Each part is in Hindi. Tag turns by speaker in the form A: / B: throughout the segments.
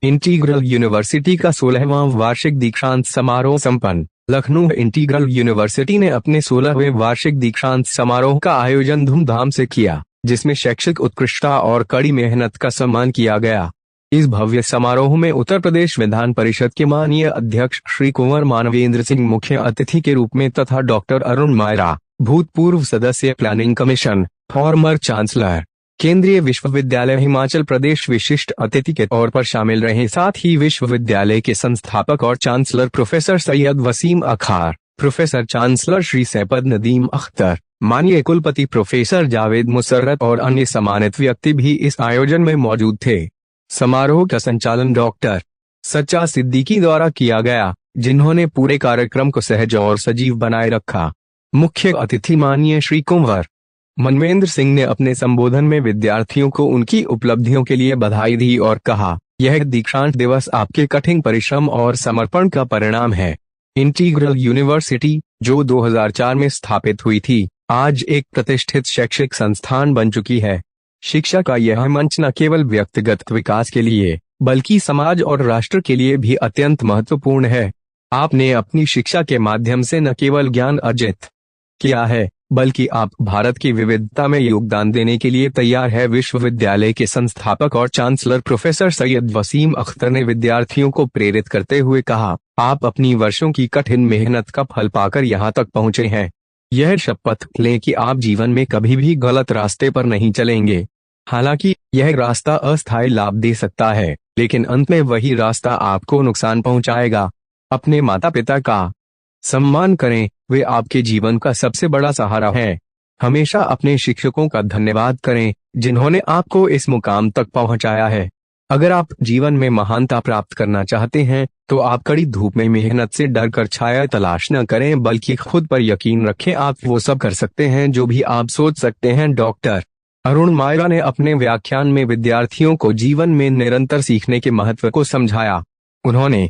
A: इंटीग्रल यूनिवर्सिटी का 16वां वार्षिक दीक्षांत समारोह संपन्न। लखनऊ इंटीग्रल यूनिवर्सिटी ने अपने 16वें वार्षिक दीक्षांत समारोह का आयोजन धूमधाम से किया, जिसमें शैक्षिक उत्कृष्टता और कड़ी मेहनत का सम्मान किया गया। इस भव्य समारोह में उत्तर प्रदेश विधान परिषद के माननीय अध्यक्ष श्री कुंवर मानवेंद्र सिंह मुख्य अतिथि के रूप में तथा डॉक्टर अरुण मायरा, भूतपूर्व सदस्य प्लानिंग कमीशन, फॉर्मर चांसलर, केंद्रीय विश्वविद्यालय हिमाचल प्रदेश विशिष्ट अतिथि के तौर पर शामिल रहे। साथ ही विश्वविद्यालय के संस्थापक और chancellor professor Syed Waseem Akhar, professor chancellor Shri Syed Nadeem Akhtar, माननीय कुलपति प्रोफेसर जावेद मुसर्रत और अन्य सम्मानित व्यक्ति भी इस आयोजन में मौजूद थे। समारोह का संचालन डॉक्टर सच्चा सिद्दीकी द्वारा किया गया, जिन्होंने पूरे कार्यक्रम को सहज और सजीव बनाए रखा। मुख्य अतिथि माननीय श्री कुंवर मनवेंद्र सिंह ने अपने संबोधन में विद्यार्थियों को उनकी उपलब्धियों के लिए बधाई दी और कहा, यह दीक्षांत दिवस आपके कठिन परिश्रम और समर्पण का परिणाम है। इंटीग्रल यूनिवर्सिटी, जो 2004 में स्थापित हुई थी, आज एक प्रतिष्ठित शैक्षिक संस्थान बन चुकी है। शिक्षा का यह मंच न केवल व्यक्तिगत विकास के लिए, बल्कि समाज और राष्ट्र के लिए भी अत्यंत महत्वपूर्ण है। आपने अपनी शिक्षा के माध्यम से न केवल ज्ञान अर्जित किया है, बल्कि आप भारत की विविधता में योगदान देने के लिए तैयार है। विश्वविद्यालय के संस्थापक और चांसलर प्रोफेसर सैयद वसीम अख्तर ने विद्यार्थियों को प्रेरित करते हुए कहा, आप अपनी वर्षों की कठिन मेहनत का फल पाकर यहाँ तक पहुँचे हैं। यह शपथ लें कि आप जीवन में कभी भी गलत रास्ते पर नहीं चलेंगे। हालांकि यह रास्ता अस्थायी लाभ दे सकता है, लेकिन अंत में वही रास्ता आपको नुकसान पहुंचाएगा। अपने माता पिता का सम्मान करें, वे आपके जीवन का सबसे बड़ा सहारा हैं। हमेशा अपने शिक्षकों का धन्यवाद करें, जिन्होंने आपको इस मुकाम तक पहुंचाया है। अगर आप जीवन में महानता प्राप्त करना चाहते हैं, तो आप कड़ी धूप में मेहनत से डरकर छाया तलाश न करें, बल्कि खुद पर यकीन रखें। आप वो सब कर सकते हैं जो भी आप सोच सकते हैं। डॉक्टर अरुण मायरा ने अपने व्याख्यान में विद्यार्थियों को जीवन में निरंतर सीखने के महत्व को समझाया। उन्होंने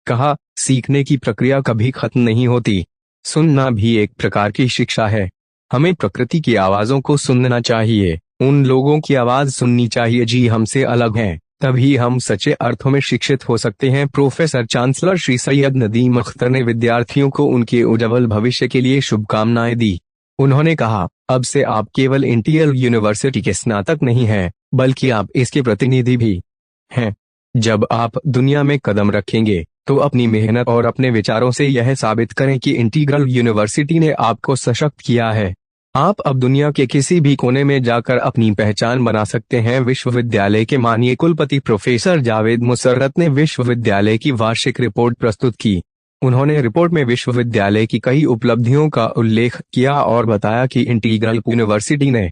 A: कहा, सीखने की प्रक्रिया कभी खत्म नहीं होती। सुनना भी एक प्रकार की शिक्षा है। हमें प्रकृति की आवाजों को सुनना चाहिए, उन लोगों की आवाज सुननी चाहिए जी हमसे अलग हैं, तभी हम सच्चे अर्थों में शिक्षित हो सकते हैं। प्रोफेसर चांसलर श्री सैयद नदीम अख्तर ने विद्यार्थियों को उनके उज्जवल भविष्य के लिए शुभकामनाएं दी। उन्होंने कहा, अब से आप केवल इंटीग्रल यूनिवर्सिटी के स्नातक नहीं हैं, बल्कि आप इसके प्रतिनिधि भी हैं। जब आप दुनिया में कदम रखेंगे, तो अपनी मेहनत और अपने विचारों से यह साबित करें कि इंटीग्रल यूनिवर्सिटी ने आपको सशक्त किया है। आप अब दुनिया के किसी भी कोने में जाकर अपनी पहचान बना सकते हैं। विश्वविद्यालय के माननीय कुलपति प्रोफेसर जावेद मुसर्रत ने विश्वविद्यालय की वार्षिक रिपोर्ट प्रस्तुत की। उन्होंने रिपोर्ट में विश्वविद्यालय की कई उपलब्धियों का उल्लेख किया और बताया कि इंटीग्रल यूनिवर्सिटी ने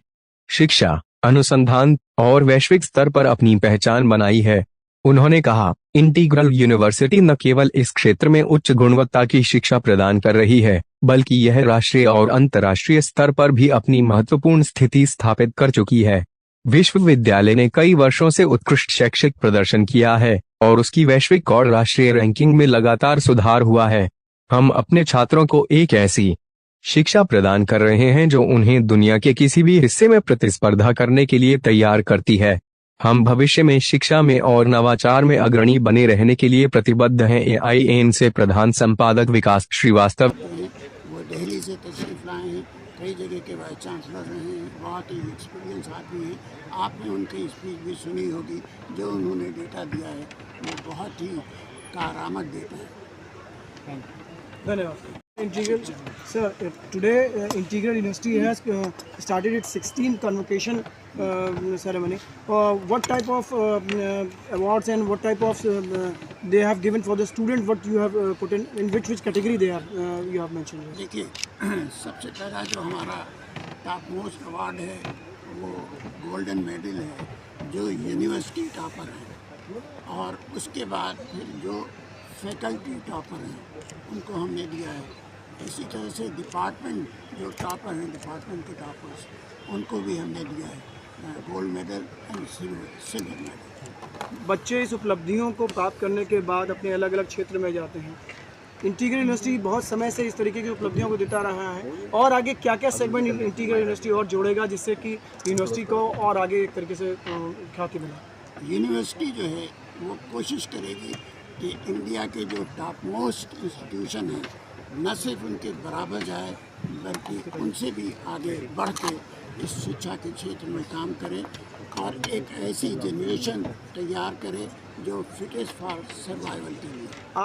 A: शिक्षा, अनुसंधान और वैश्विक स्तर पर अपनी पहचान बनाई है। उन्होंने कहा, इंटीग्रल यूनिवर्सिटी न केवल इस क्षेत्र में उच्च गुणवत्ता की शिक्षा प्रदान कर रही है, बल्कि यह राष्ट्रीय और अंतर्राष्ट्रीय स्तर पर भी अपनी महत्वपूर्ण स्थिति स्थापित कर चुकी है। विश्वविद्यालय ने कई वर्षों से उत्कृष्ट शैक्षिक प्रदर्शन किया है और उसकी वैश्विक और राष्ट्रीय रैंकिंग में लगातार सुधार हुआ है। हम अपने छात्रों को एक ऐसी शिक्षा प्रदान कर रहे हैं जो उन्हें दुनिया के किसी भी हिस्से में प्रतिस्पर्धा करने के लिए तैयार करती है। हम भविष्य में शिक्षा में और नवाचार में अग्रणी बने रहने के लिए प्रतिबद्ध हैं। AIN से प्रधान संपादक विकास श्रीवास्तव।
B: वो दिल्ली से तशरीफ लाए हैं, कई जगह के वाइस चांसलर रहे हैं, बहुत ही एक्सपीरियंस आदमी हैं। आपने उनकी स्पीच भी सुनी होगी, जो उन्होंने डेटा दिया है वो बहुत ही कारामद डेटा है।
C: धन्यवाद। Integral, sir, today Integral University has started its 16th convocation ceremony. What type of awards and what type of they have given for the student? What you have put in which category they have you have mentioned?
B: देखिए, सबसे पहला जो हमारा टॉप मोस्ट अवार्ड है वो गोल्डन मेडल है, जो यूनिवर्सिटी टॉपर है, और उसके बाद फिर जो फैकल्टी टॉपर हैं उनको हमने दिया है। इसी तरह से डिपार्टमेंट जो टॉपर हैं, डिपार्टमेंट के टॉपर्स, उनको भी हमने दिया है gold medal and silver medal.
C: बच्चे इस उपलब्धियों को प्राप्त करने के बाद अपने अलग अलग क्षेत्र में जाते हैं। इंटीग्रल यूनिवर्सिटी बहुत समय से इस तरीके की उपलब्धियों को देता रहा है, और आगे क्या क्या सेगमेंट इंटीग्रल यूनिवर्सिटी और जोड़ेगा जिससे कि यूनिवर्सिटी को और आगे एक तरीके से ख्याति मिले?
B: यूनिवर्सिटी जो है वो कोशिश करेगी कि इंडिया के जो टॉप मोस्ट इंस्टीट्यूशन हैं न सिर्फ उनके बराबर जाए बल्कि उनसे भी आगे बढ़ के इस शिक्षा के क्षेत्र में काम करे और एक ऐसी जनरेशन तैयार करे जो फिटेस्ट फॉर सर्वाइवल के लिए।